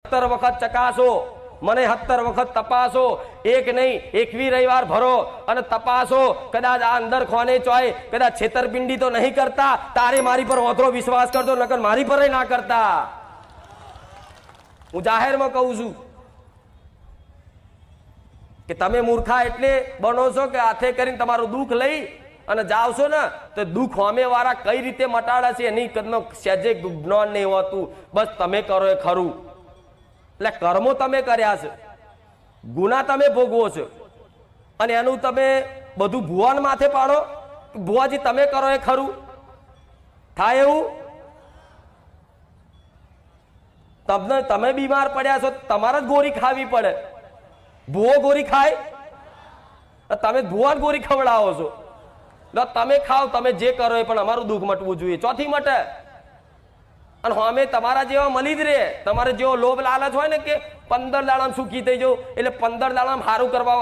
17 વખત ચકાસો, મને 17 વખત તપાસો, એક નહીં 21 રવિવાર ભરો અને તપાસો, કદાચ આ અંદર ખોને ચોય કદાચ છેતરપિંડી તો નહીં કરતા, તારે મારી પર ઓથરો વિશ્વાસ કરજો, નકર મારી પર ના કરતા. હું જાહેરમાં કહું છું કે તમે મૂર્ખા એટલે બનો છો કે હાથે કરીને તમારું દુઃખ લઈ અને જાવ છો ને તો દુઃખ હોમે વાળા કઈ રીતે મટાડે છે એની કદનો સહેજે જ્ઞાન નહીં હોતું. બસ તમે કરો એ ખરું, એટલે કર્મો તમે કર્યા છે, ગુના તમે ભોગવો છો અને એનું તમે બધું ભુવાન માથે પાડો. ભુવાજી તમે કરો એ ખરું થાય એવું? તમને તમે બીમાર પડ્યા છો, તમારે જ ગોળી ખાવી પડે. ભુવો ગોળી ખાય? તમે ભુવાન ગોળી ખવડાવો છો. તમે ખાઓ, તમે જે કરો એ પણ અમારું દુઃખ મટવું જોઈએ. ચોથી મટે અને અમે તમારા જેવા મળી જ રે. તમારે જેવો લોભ લાલચ હોય ને કે 15 દાડામાં સુખી થઈ જાવ એટલે 15 દાડામાં સારું કરવા